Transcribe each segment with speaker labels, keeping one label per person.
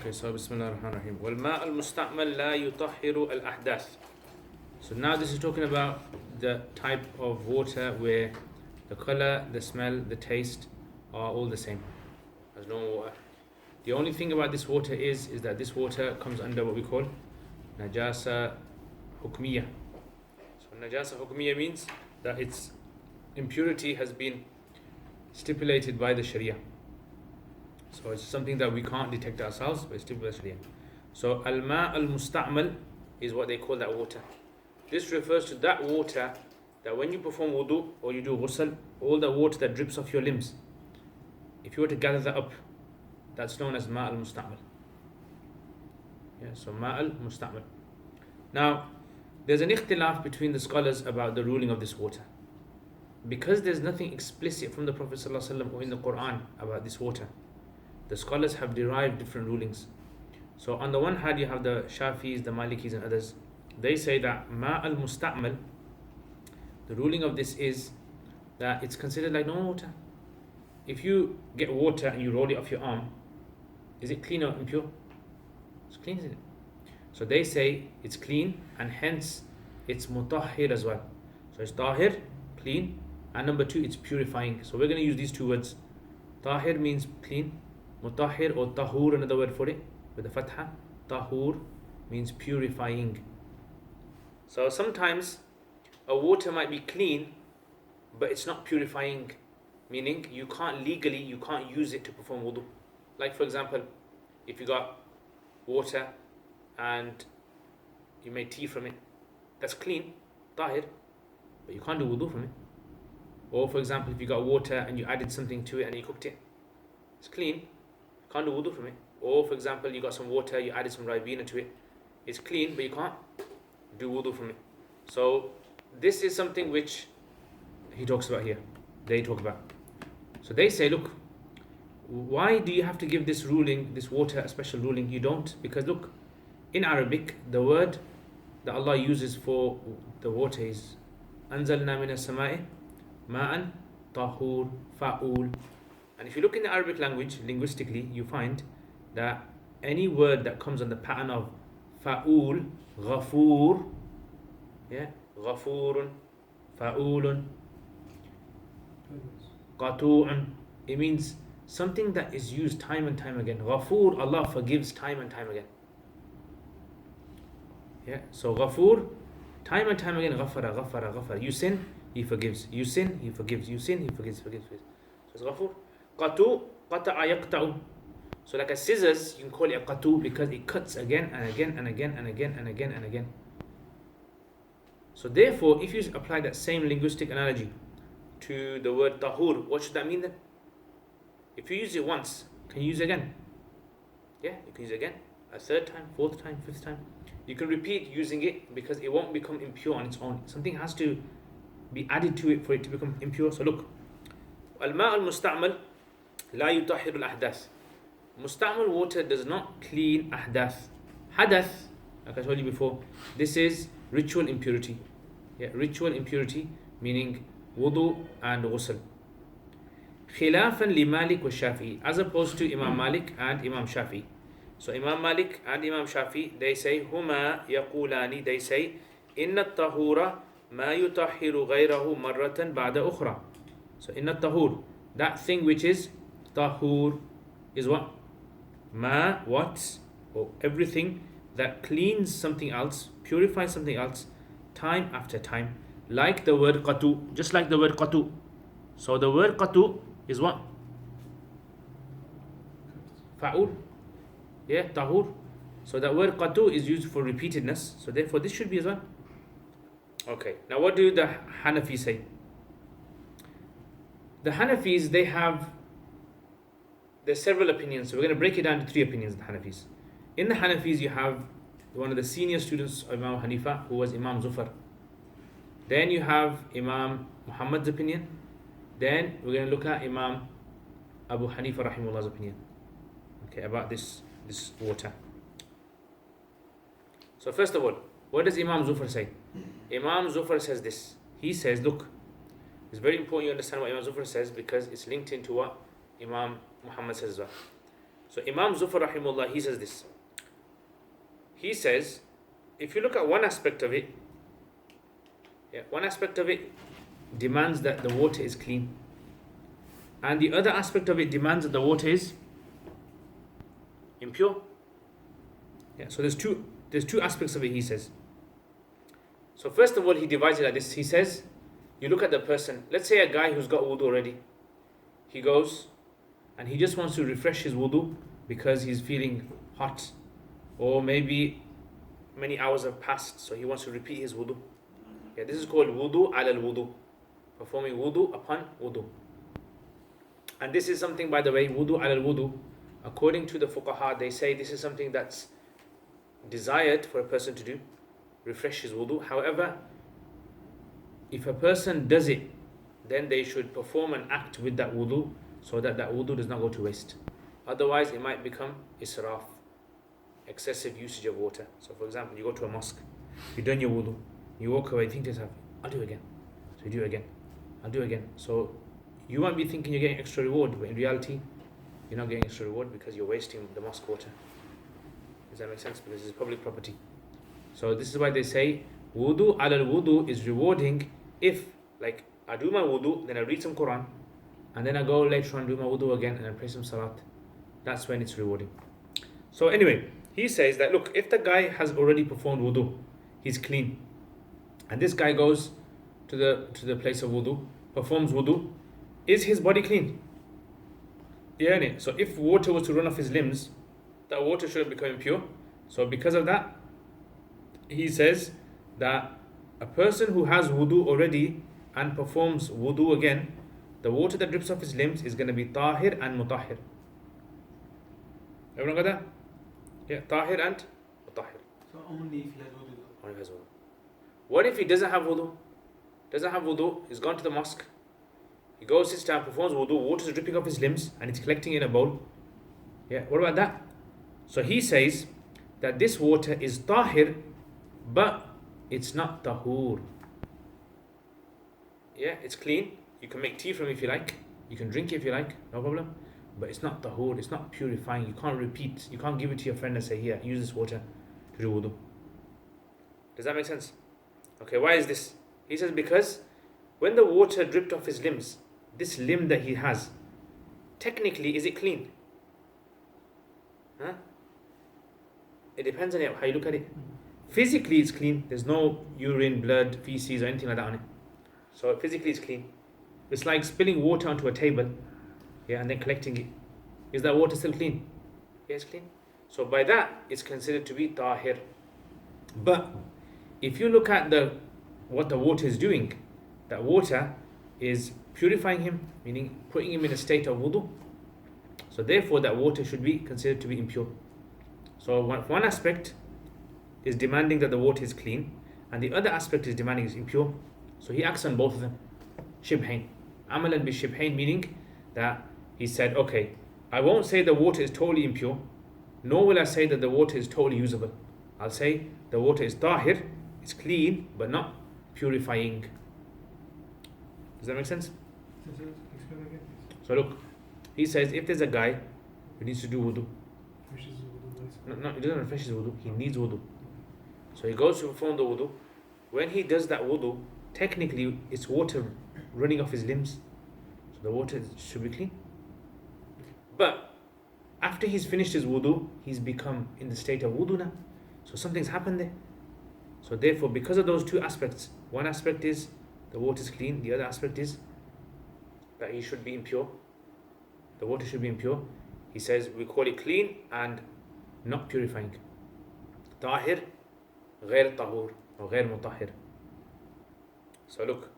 Speaker 1: Okay, so Bismillah ar-Rahman ar-Rahim. وَالْمَاءَ الْمُسْتَعْمَلْ لَا يُطَهِّرُ الْأَحْدَاثِ. So now this is talking about the type of water where the color, the smell, the taste are all the same as normal water. The only thing about this water is that this water comes under what we call najasa hukmiyah. So najasa hukmiyah means that its impurity has been stipulated by the Sharia. So it's something that we can't detect ourselves, but it's stipulated by the Sharia. So al-ma' al-musta'mal is what they call that water. This refers to that water that when you perform wudu or you do ghusl, all the water that drips off your limbs, if you were to gather that up, that's known as ma' al-musta'mal. Yeah, so ma' al-musta'mal. Now, there's an ikhtilaf between the scholars about the ruling of this water. Because there's nothing explicit from the Prophet ﷺ or in the Quran about this water, the scholars have derived different rulings. So on the one hand, you have the Shafis, the Malikis and others. They say that ma' al-musta'mal, the ruling of this is that it's considered like normal water. If you get water and you roll it off your arm, is it clean or impure? It's clean, isn't it? So they say it's clean and hence it's mutahhir as well. So it's tahir, clean, and number two, it's purifying. So we're going to use these two words. Tahir means clean, mutahhir or tahur, another word for it, with the fatha. Tahur means purifying. So sometimes a water might be clean, but it's not purifying, meaning you can't use it to perform wudu. Like for example, if you got water and you made tea from it, that's clean, tahir, but you can't do wudu from it. Or for example, if you got water and you added something to it and you cooked it, it's clean, you can't do wudu from it. Or for example, you got some water, you added some ribena to it, it's clean, but you can't do wudu from it. So this is something which he talks about here, they talk about. So they say, look, why do you have to give this ruling, this water, a special ruling? You don't, because look, in Arabic, the word that Allah uses for the water is أنزلنا من السماء ماء طهور فاؤول. And if you look in the Arabic language, linguistically, you find that any word that comes on the pattern of fa'ul, ghafoor, yeah, ghafoorun, fa'ulun, qatu'un, it means something that is used time and time again. Ghafoor, Allah forgives time and time again. Yeah, so ghafoor, time and time again, ghafara, ghafara, ghafara. You sin, He forgives. You sin, He forgives. You sin, He forgives. So it's ghafoor. Qatu, qata'a yaqta'u. So like a scissors, you can call it a qatu because it cuts again and again and again and again and again and again. So therefore, if you apply that same linguistic analogy to the word tahur, what should that mean then? If you use it once, can you use it again? Yeah, you can use it again. A third time, fourth time, fifth time. You can repeat using it because it won't become impure on its own. Something has to be added to it for it to become impure. So look, al-ma' al-musta'mal la yutahhir al-ahdath. Musta'mal water does not clean ahdath. Hadath, like I told you before, this is ritual impurity. Yeah, ritual impurity meaning wudu and ghusl. Khilafan li Malik wa Shafi, as opposed to Imam Malik and Imam Shafi. So Imam Malik and Imam Shafi, they say huma yaqulani, they say inna at-tahura ma yutahhiru ghayrahu marratan ba'da ukhra. So inna at-tahur, that thing which is tahur is what? Ma, what? Or everything that cleans something else, purifies something else time after time, like the word qatu, just like the word qatu. So the word qatu is what? Fa'ul. Yeah, tahur. So that word qatu is used for repeatedness. So therefore this should be as well. Okay, now what do the Hanafis say? The Hanafis, there's several opinions. So we're going to break it down to three opinions, the Hanafis. In the Hanafis, you have one of the senior students of Imam Hanifa, who was Imam Zufar. Then you have Imam Muhammad's opinion. Then we're going to look at Imam Abu Hanifa rahimahullah's opinion, okay, about this water. So first of all, what does Imam Zufar say? Imam Zufar says this. He says, look, it's very important you understand what Imam Zufar says because it's linked into what Imam Muhammad says as well. So Imam Zufar rahimullah, he says this. He says, if you look at one aspect of it, one aspect of it demands that the water is clean, and the other aspect of it demands that the water is impure. So there's two aspects of it, he says. So first of all, he divides it like this. He says, you look at the person, let's say a guy who's got wudu already. He goes and he just wants to refresh his wudu because he's feeling hot, or maybe many hours have passed, so he wants to repeat his wudu. This is called wudu ala al-wudu, performing wudu upon wudu. And this is something, by the way, wudu ala al-wudu, according to the fuqaha, they say this is something that's desired for a person to do, refresh his wudu. However, if a person does it, then they should perform an act with that wudu so that that wudu does not go to waste. Otherwise, it might become israf, excessive usage of water. So for example, you go to a mosque, you've done your wudu, you walk away, you think to yourself, I'll do it again. So you do it again, I'll do it again. So you might be thinking you're getting extra reward, but in reality, you're not getting extra reward because you're wasting the mosque water. Does that make sense? Because it's public property. So this is why they say wudu ala al-wudu is rewarding if, like, I do my wudu, then I read some Quran, and then I go later on do my wudu again and I pray some salat. That's when it's rewarding. So anyway, he says that, look, if the guy has already performed wudu, he's clean, and this guy goes to the place of wudu, performs wudu, is his body clean? Yeah, innit? So if water was to run off his limbs, that water shouldn't become impure. So because of that, he says that a person who has wudu already and performs wudu again, the water that drips off his limbs is going to be tahir and mutahhir. Everyone got that? Yeah, tahir and mutahhir.
Speaker 2: So only if he has wudu.
Speaker 1: Only if he has wudu. What if he doesn't have wudu? Doesn't have wudu, he's gone to the mosque. He goes, sits down, performs wudu, water is dripping off his limbs and it's collecting in a bowl. What about that? So he says that this water is tahir, but it's not tahur. It's clean. You can make tea from it if you like. You can drink it if you like, no problem. But it's not tahur, it's not purifying. You can't repeat, you can't give it to your friend and say, here, use this water to do wudu. Does that make sense? Okay, why is this? He says because when the water dripped off his limbs, this limb that he has, technically, is it clean? It depends on how you look at it. Physically, it's clean. There's no urine, blood, feces, or anything like that on it. So physically, it's clean. It's like spilling water onto a table, and then collecting it. Is that water still clean? Yeah, it's clean. So by that, it's considered to be tahir. But if you look at what the water is doing, that water is purifying him, meaning putting him in a state of wudu. So therefore, that water should be considered to be impure. So one aspect is demanding that the water is clean, and the other aspect is demanding it's impure. So he acts on both of them. Shibhain. Amalan bi shibhain, meaning that he said, okay, I won't say the water is totally impure, nor will I say that the water is totally usable. I'll say the water is tahir, it's clean, but not purifying. Does that make sense?
Speaker 2: Explain again, please.
Speaker 1: So look, he says if there's a guy who needs to do wudu, no, he doesn't refresh his wudu, he needs wudu. So he goes to perform the wudu. When he does that wudu, technically it's water running off his limbs. So the water should be clean. But after he's finished his wudu, he's become in the state of wudu now. So something's happened there. So therefore, because of those two aspects, one aspect is the water is clean, the other aspect is that he should be impure. The water should be impure. He says we call it clean and not purifying. Tahir, غير tahur, or غير mutahhir. So look,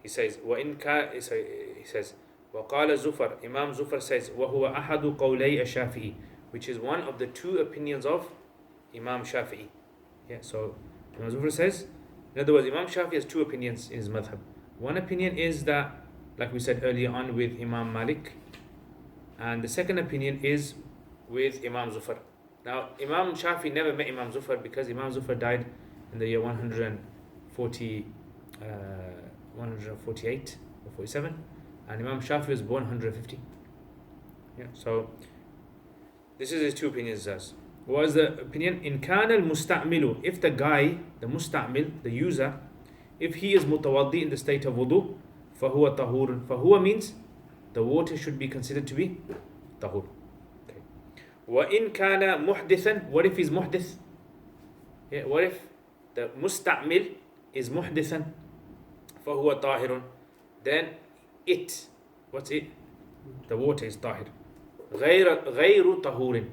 Speaker 1: he says, he says, وقال زفر, Imam Zufar says, وهو أحد قولي الشافعي, which is one of the two opinions of Imam Shafi'i. So Imam Zufar says, in other words, Imam Shafi has two opinions in his madhab. One opinion is that, like we said earlier on, with Imam Malik, and the second opinion is with Imam Zufar. Now, Imam Shafi never met Imam Zufar because Imam Zufar died in the year 148 or 47, and Imam Shafi was born 150. So This is his two opinions. What is the opinion? In kana al-musta'milu, if the guy, the musta'mil, the user, if he is mutawaddi in the state of wudu, fahuwa tahurun. Fahuwa means the water should be considered to be tahur. Okay. Wa in kana muhdithan, what if he's muhdith? Yeah, what if the musta'mil is muhdithan? Fahuwa tahirun. Then it, what's it? The water is tahir. غير طهور.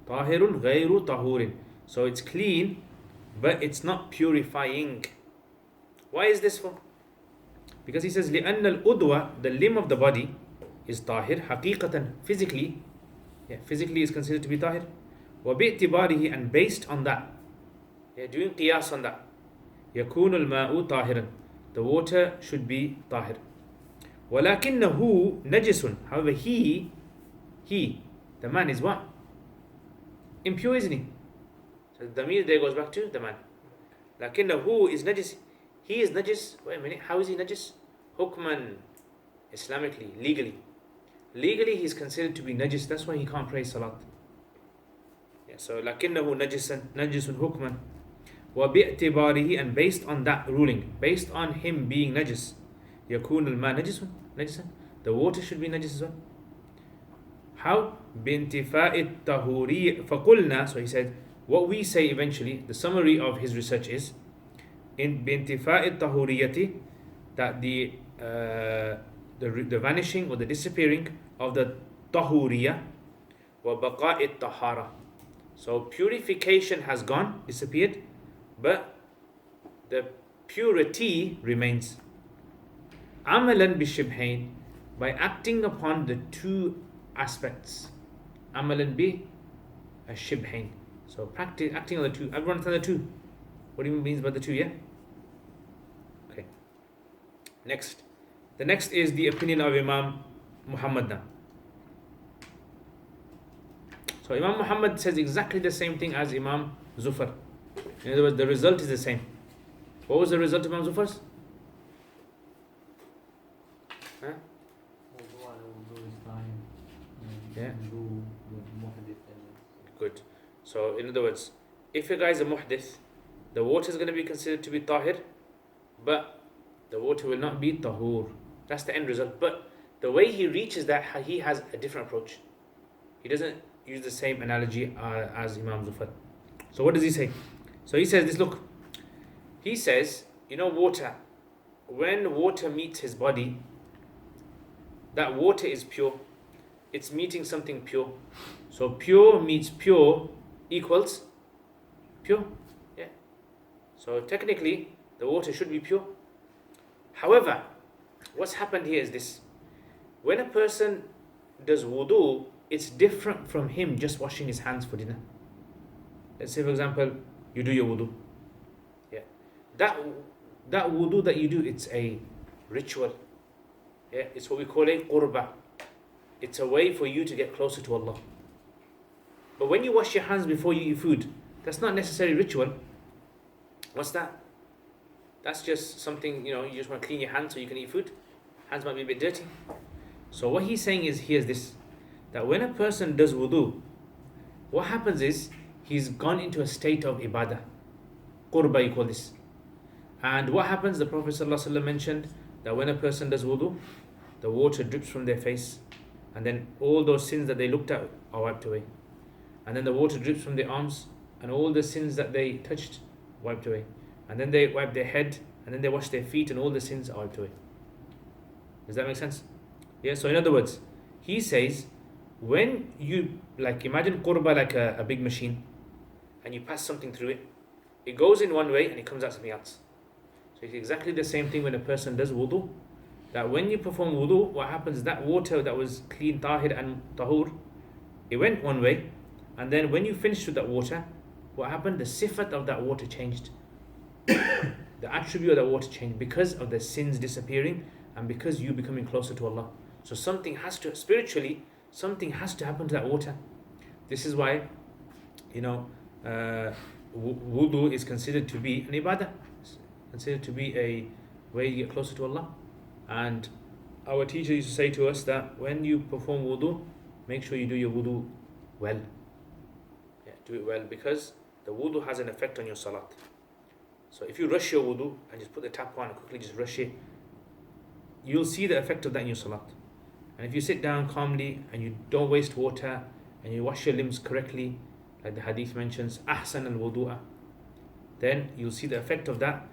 Speaker 1: طاهر غير طهور. So it's clean, but it's not purifying. Why is this for? Because he says لأن الأدوى, the limb of the body, is طاهر حقيقة, physically. Yeah, physically is considered to be طاهر. وباعتباره, and based on that, yeah, doing قياس on that, يكون الماء طاهرا, the water should be طاهر. ولكنه نجس. However, he, the man, is what? Impure, isn't he? So the damir there goes back to the man. لكنه is najis. He is najis. Wait a minute, how is he najis? Hukman, Islamically, legally. Legally he is considered to be najis, that's why he can't pray salat. Yeah, so لكنه نجس hukman. وباعتباره, and based on that ruling, based on him being najis, يكون الماء نجسا, the water should be najis as well. How? بانتفاء الطهورية فقلنا. So he said, what we say eventually, the summary of his research is in بانتفاء الطهورية, that the vanishing or the disappearing of the tahuriya وبقاء الطهارة. So purification has gone, disappeared, but the purity remains. عملا بالشبهين, by acting upon the two aspects. Amalan bi ashibhain. So practice acting on the two. Everyone understand the two? What do you mean by the two? Yeah. Okay. Next, the next is the opinion of Imam Muhammad now. So Imam Muhammad says exactly the same thing as Imam Zufar. In other words, the result is the same. What was the result of Imam Zufar's? Huh? Yeah. Good. So in other words, if a guy is a muhdith, the water is going to be considered to be tahir, but the water will not be tahur. That's the end result. But the way he reaches that, he has a different approach. He doesn't use the same analogy as Imam Zufar. So what does he say? So he says this, look. He says, water, when water meets his body, that water is pure. It's meeting something pure. So pure meets pure equals pure. Yeah. So technically, the water should be pure. However, what's happened here is this. When a person does wudu, it's different from him just washing his hands for dinner. Let's say, for example, you do your wudu. Yeah. That wudu that you do, it's a ritual. Yeah. It's what we call a qurba. It's a way for you to get closer to Allah. But when you wash your hands before you eat food, that's not necessarily ritual. What's that? That's just something, you just want to clean your hands so you can eat food. Hands might be a bit dirty. So what he's saying is, here's this, that when a person does wudu, what happens is, he's gone into a state of ibadah. Qurba, you call this. And what happens, the Prophet ﷺ mentioned that when a person does wudu, the water drips from their face, and then all those sins that they looked at are wiped away. And then the water drips from their arms, and all the sins that they touched wiped away. And then they wipe their head, and then they wash their feet, and all the sins are wiped away. Does that make sense? Yeah, so in other words, he says, when you, imagine qurba like a big machine, and you pass something through it, it goes in one way and it comes out something else. So it's exactly the same thing when a person does wudu. That when you perform wudu, what happens, that water that was clean, tahir and tahur, it went one way, and then when you finished with that water, what happened? The sifat of that water changed. The attribute of that water changed because of the sins disappearing and because you becoming closer to Allah. So something has to, spiritually, something has to happen to that water. This is why, wudu is considered to be an ibadah. It's considered to be a way you get closer to Allah. And our teacher used to say to us that when you perform wudu, make sure you do your wudu well. Yeah, do it well, because the wudu has an effect on your salat. So if you rush your wudu and just put the tap on and quickly just rush it, you'll see the effect of that in your salat. And if you sit down calmly and you don't waste water and you wash your limbs correctly, like the hadith mentions, ahsan al-wudu'a, then you'll see the effect of that,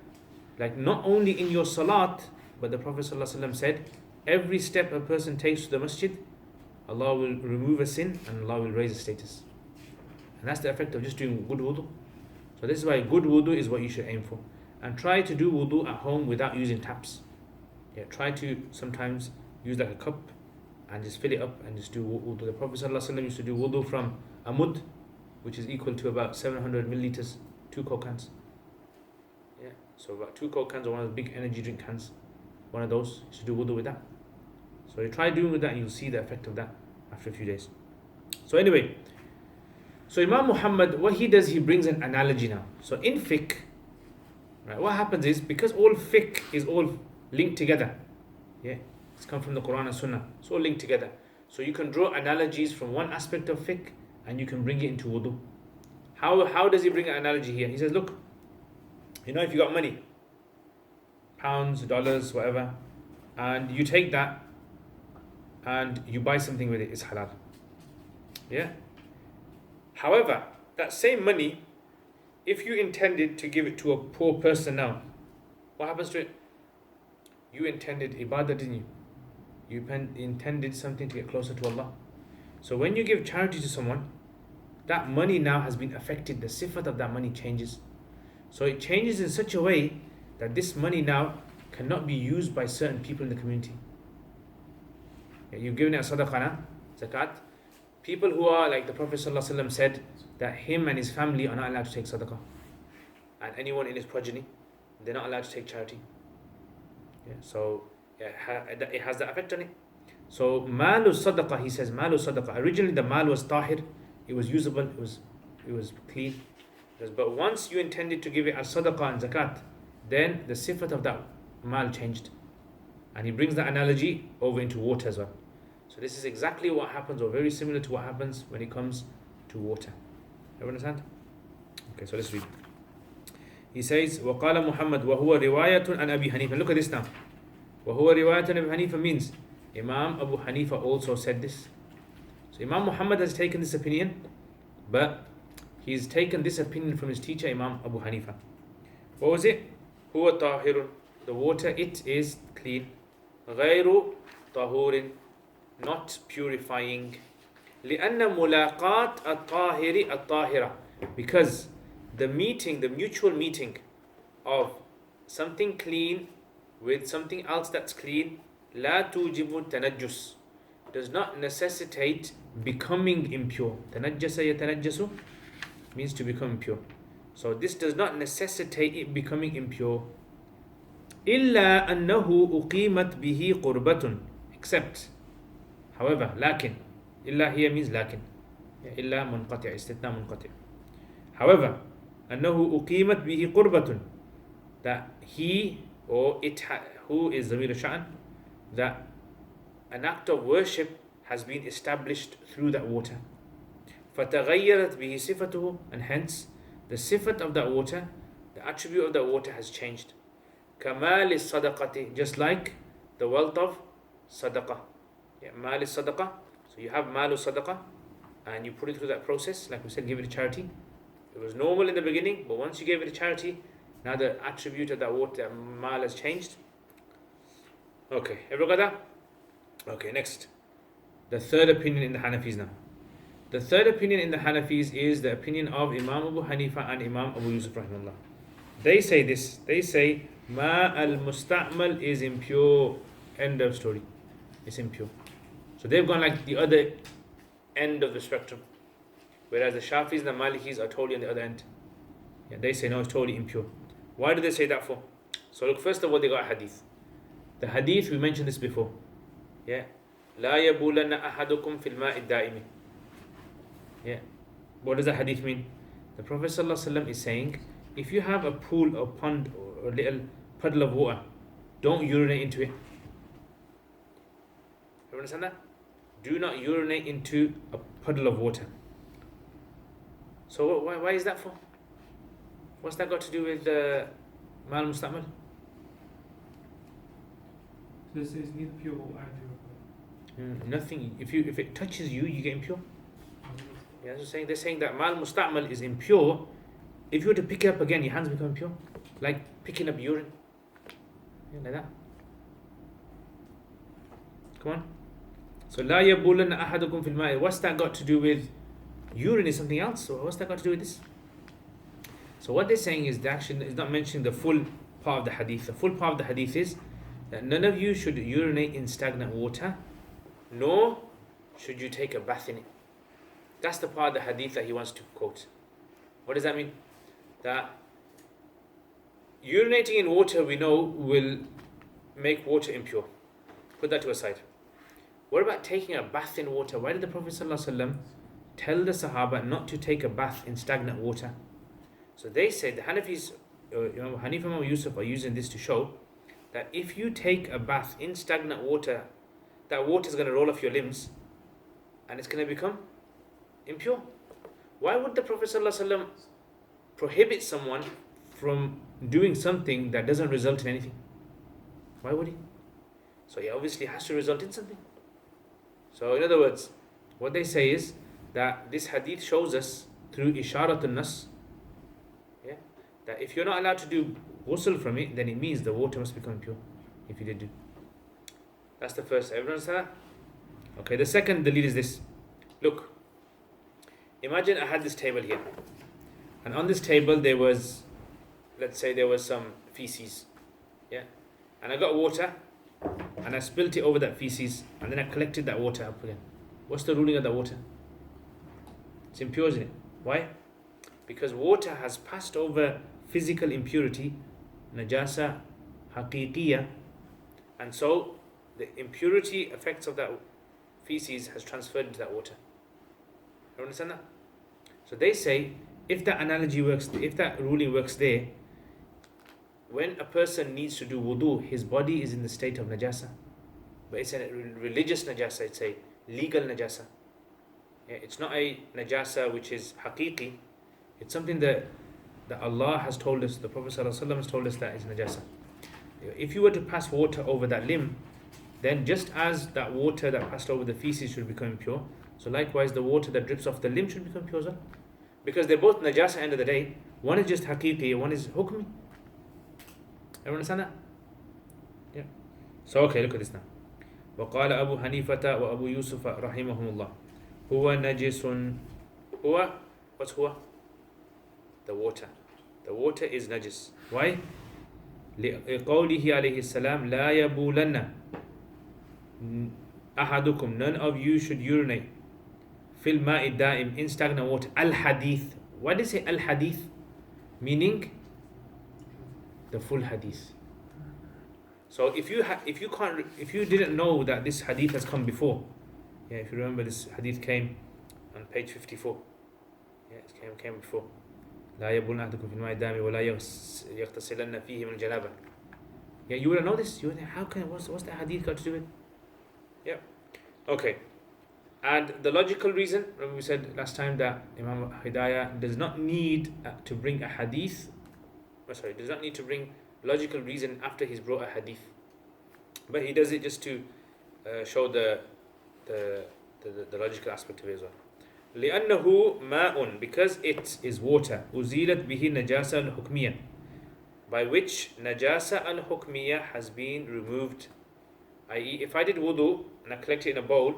Speaker 1: like not only in your salat, but the Prophet ﷺ said, every step a person takes to the masjid, Allah will remove a sin and Allah will raise a status. And that's the effect of just doing good wudu. So this is why good wudu is what you should aim for. And try to do wudu at home without using taps. Yeah, try to sometimes use like a cup and just fill it up and just do wudu. The Prophet ﷺ used to do wudu from a mud, which is equal to about 700 milliliters, 2 Coke cans. Yeah, so about 2 Coke cans or one of the big energy drink cans, one of those, you should do wudu with that. So you try doing with that and you'll see the effect of that after a few days. So anyway, so Imam Muhammad, what he does, he brings an analogy now. So in fiqh, right, what happens is, because all fiqh is all linked together, yeah, it's come from the Quran and Sunnah, it's all linked together. So you can draw analogies from one aspect of fiqh and you can bring it into wudu. How does he bring an analogy here? He says, look, you know, if you got money, pounds, dollars, whatever, and you take that and you buy something with it, it's halal. Yeah? However, that same money, if you intended to give it to a poor person now, what happens to it? You intended ibadah, didn't you? You intended something to get closer to Allah. So when you give charity to someone, that money now has been affected. The sifat of that money changes. So it changes in such a way that this money now cannot be used by certain people in the community. You've given it a sadaqah, zakat. People who are, like the Prophet ﷺ said, that him and his family are not allowed to take sadaqah. And anyone in his progeny, they're not allowed to take charity. Yeah, so it has that effect on it. So malu sadaqah, he says, malu sadaqah. Originally the mal was tahir, it was usable, it was clean. But once you intended to give it as sadaqah and zakat, then the sifat of that mal changed. And he brings that analogy over into water as well. So this is exactly what happens, or very similar to what happens when it comes to water. Everyone understand? Okay, so let's read. He says, وَقَالَ مُحَمَّدْ وَهُوَ رِوَايَةٌ عَنْ أَبِي حَنِيفَ. Look at this now. وَهُوَ رِوَايَةٌ عَنْ أَبِي حَنِيفَ means Imam Abu Hanifa also said this. So Imam Muhammad has taken this opinion, but he's taken this opinion from his teacher Imam Abu Hanifa. What was it? هُوَ طَاهِرٌ. The water, it is clean. غَيْرُ طَهُورٍ. Not purifying. لِأَنَّ مُلَاقَاتَ الطَّاهِرِ الطَّاهِرَةِ. Because the mutual meeting of something clean with something else that's clean, لا توجب التنجس, does not necessitate becoming impure. تنجس يتنجس means to become impure. So this does not necessitate it becoming impure. إلا أنه أقيمت به قربة. Except, however, لكن. إلا here means لكن. إلا منقطع, استثناء منقطع. However, أنه أقيمت به قربة. That he or it, who is ضمير الشأن, that an act of worship has been established through that water. فَتَغَيَّرَتْ بِهِ صِفَتُهُ. And hence, the sifat of that water, the attribute of that water has changed. كَمَالِ الصَّدَقَةِ. Just like the wealth of sadaqah. Yeah, مَالِ الصَّدَقَةِ. So you have مَالُ الصَّدَقَةِ, and you put it through that process, like we said, give it a charity. It was normal in the beginning, but once you gave it a charity, now the attribute of that water, mal, has changed. Okay, everyone got that? Okay, next. The third opinion in the Hanafis now. The third opinion in the Hanafis is the opinion of Imam Abu Hanifa and Imam Abu Yusuf rahimahullah. They say this. They say, Ma al-musta'mal is impure. End of story. It's impure. So they've gone like the other end of the spectrum. Whereas the Shafis and the Malikis are totally on the other end. Yeah, they say no, it's totally impure. Why do they say that for? So look, first of all, they got a hadith. The hadith, we mentioned this before. Yeah. لا يبولن أحدكم في الماء الدائم. Yeah. What does that hadith mean? The Prophet ﷺ is saying, if you have a pool or pond or a little puddle of water, don't urinate into it. You understand that? Do not urinate into a puddle of water. So why is that for? What's that got to do with mal musta'mal?
Speaker 2: So this is neither pure or ideal.
Speaker 1: Nothing. If it touches you, you get impure. Yeah, they're saying that mal musta'mal is impure. If you were to pick it up again, your hands become impure, like picking up urine. Yeah, like that. Come on. So la yabulanna ahadukum fil ma'i. What's that got to do with urine? Is something else. So what's that got to do with this? So what they're saying is that actually is not mentioning the full part of the hadith. The full part of the hadith is that none of you should urinate in stagnant water, nor should you take a bath in it. That's the part of the hadith that he wants to quote. What does that mean? That urinating in water, we know, will make water impure. Put that to a side. What about taking a bath in water? Why did the Prophet ﷺ tell the Sahaba not to take a bath in stagnant water? So they say, the Hanafis, Hanifa and Yusuf are using this to show that if you take a bath in stagnant water, that water is going to roll off your limbs and it's going to become impure. Why would the Prophet ﷺ prohibit someone from doing something that doesn't result in anything? Why would he? So he obviously has to result in something. So in other words, what they say is that this hadith shows us through isharatun nas, that if you're not allowed to do ghusl from it, then it means the water must become pure if you did do. That's the first. Everyone understand that? Okay, the second dalil is this. Look, imagine I had this table here, and on this table there was, let's say there was some feces, yeah, and I got water and I spilt it over that feces, and then I collected that water up again. What's the ruling of that water? It's impure, isn't it? Why? Because water has passed over physical impurity, najasa haqiqiyya, and so the impurity effects of that feces has transferred into that water. You understand that? So they say, if that analogy works, if that ruling works there, when a person needs to do wudu, his body is in the state of najasa, but it's a religious najasa, it's a legal najasa. Yeah, it's not a najasa which is haqiqi. It's something that Allah has told us, the Prophet ﷺ has told us that is najasa. If you were to pass water over that limb, then just as that water that passed over the feces should become impure, so likewise the water that drips off the limb should become pure as well. Because they're both najasa at the end of the day. One is just haqiqi, one is hukmi. Everyone understand that? Yeah. So okay, look at this now. وقال أبو حنيفة وأبو يوسف رحمهم الله هو نجس. هو, what's هو? The water. The water is najis. Why? لقوله عليه السلام لا يبولن أحدكم, none of you should urinate في الماء الدائم, in stagnant water. Al-hadith. Why did it say al-hadith? Meaning the full hadith. So if you didn't know that this hadith has come before, yeah, if you remember, this hadith came on page 54. Yeah, it came before. لا يبولن أحدكم في الماء الدائم ولا يغتسلن فيه من الجنابة. Yeah, you would know this. You would think, how can what's the hadith got to do with? Yeah. Okay. And the logical reason, remember we said last time that Imam Hidayah does not need to bring a hadith. Does not need to bring logical reason after he's brought a hadith, but he does it just to show the logical aspect of it as well. لأنه ماء, because it is water. أزيلت به النجاسة الحكمية, by which najasa al-hukmiyah has been removed. I.e., if I did wudu and I collect it in a bowl,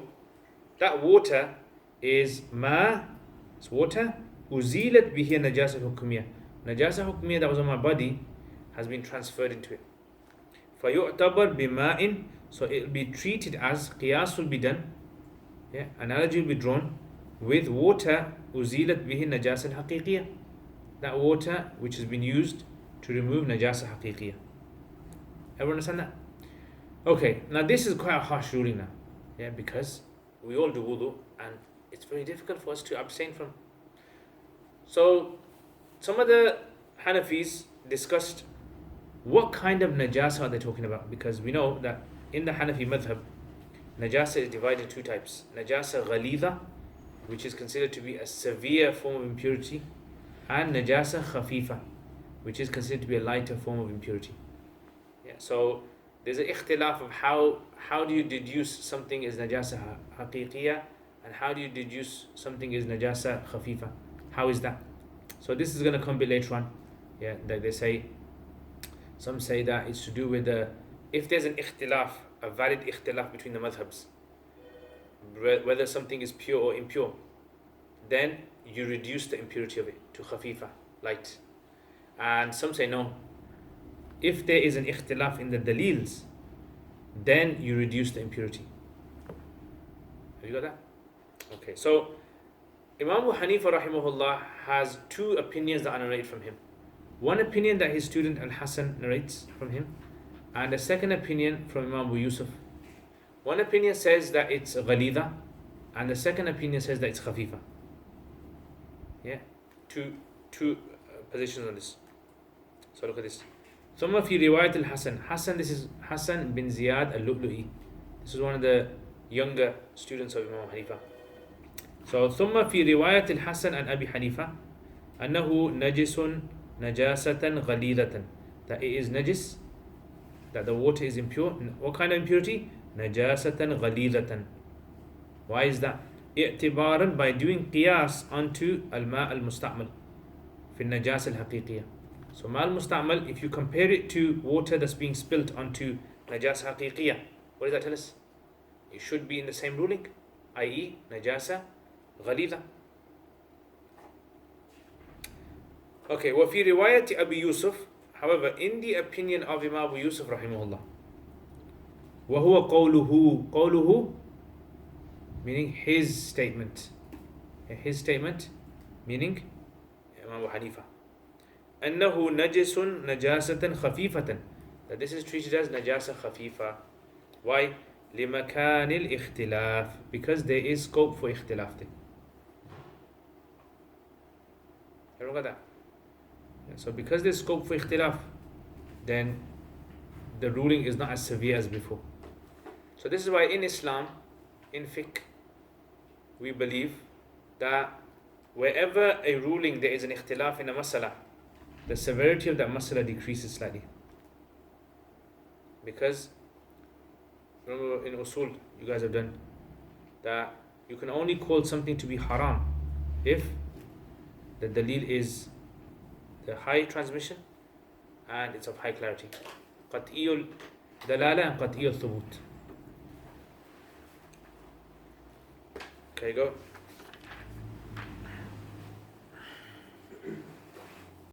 Speaker 1: that water is ma, it's water. Uzilat bihi najasa al-hukmiyah. Najasa hukmiyah that was on my body has been transferred into it. فَيُعْتَبَرْ بِمَاءٍ, so it will be treated as, qiyas will be done, yeah, analogy will be drawn with water. Uzilat bihi najasa al-haqiqiyah, that water which has been used to remove najasa haqiqiyah. Everyone understand that? Okay, now this is quite a harsh ruling now, yeah, because we all do wudu and it's very difficult for us to abstain from. So some of the Hanafis discussed what kind of najasa are they talking about, because we know that in the Hanafi madhab, najasa is divided into two types: najasa ghalidha which is considered to be a severe form of impurity, and najasa khafifa, which is considered to be a lighter form of impurity. Yeah, so there's an ikhtilaf of how do you deduce something is najasa haqiqiyya, and how do you deduce something is najasa khafifa. How is that? So this is going to come a bit later on. Yeah, that they say, some say that it's to do with if there's an ikhtilaf, a valid ikhtilaf between the madhabs, whether something is pure or impure, then you reduce the impurity of it to khafifa, light. And some say no. If there is an ikhtilaf in the dalils, then you reduce the impurity. Have you got that? Okay, so Imam Hanifa rahimahullah has two opinions that I narrate from him. One opinion that his student Al-Hasan narrates from him, and a second opinion from Imam Abu Yusuf. One opinion says that it's ghalidha, and the second opinion says that it's khafifa. Yeah, two positions on this. So look at this. ثم في رواية الحسن. Hasan, this is Hasan bin Ziyad al-Lu'lu'i. This is one of the younger students of Imam Hanifa. So ثم في رواية الحسن عن أبي حنيفة أنه نجس نجاسة غليظة, that it is najis, that the water is impure. What kind of impurity? نجاسة غليظة. Why is that? اعتبارا, by doing qiyas onto الماء المستعمل في النجاسة الحقيقية. So ماء المستعمل, if you compare it to water that's being spilt onto najasa haqiqiyya, what does that tell us? It should be in the same ruling, i.e. najasa ghalidha. Okay, وفي رواية أبي يوسف, however, in the opinion of Imam Abu Yusuf rahimahullah, وهو قوله meaning his statement. His statement meaning Imam Abu Hanifa. أنه نجس نجاسة خفيفة, that this is treated as najasa khafifa. Why? لمكان الاختلاف, because there is scope for ikhtilaf there. Everyone got that? Yeah, so because there's scope for ikhtilaf, then the ruling is not as severe as before. So this is why in Islam, in fiqh, we believe that wherever a ruling there is an ikhtilaf in a masala, the severity of that masala decreases slightly. Because remember in usul you guys have done that you can only call something to be haram if the dalil is the high transmission and it's of high clarity. Qat'iyul dalala and qat'iyul thubut. Okay, go.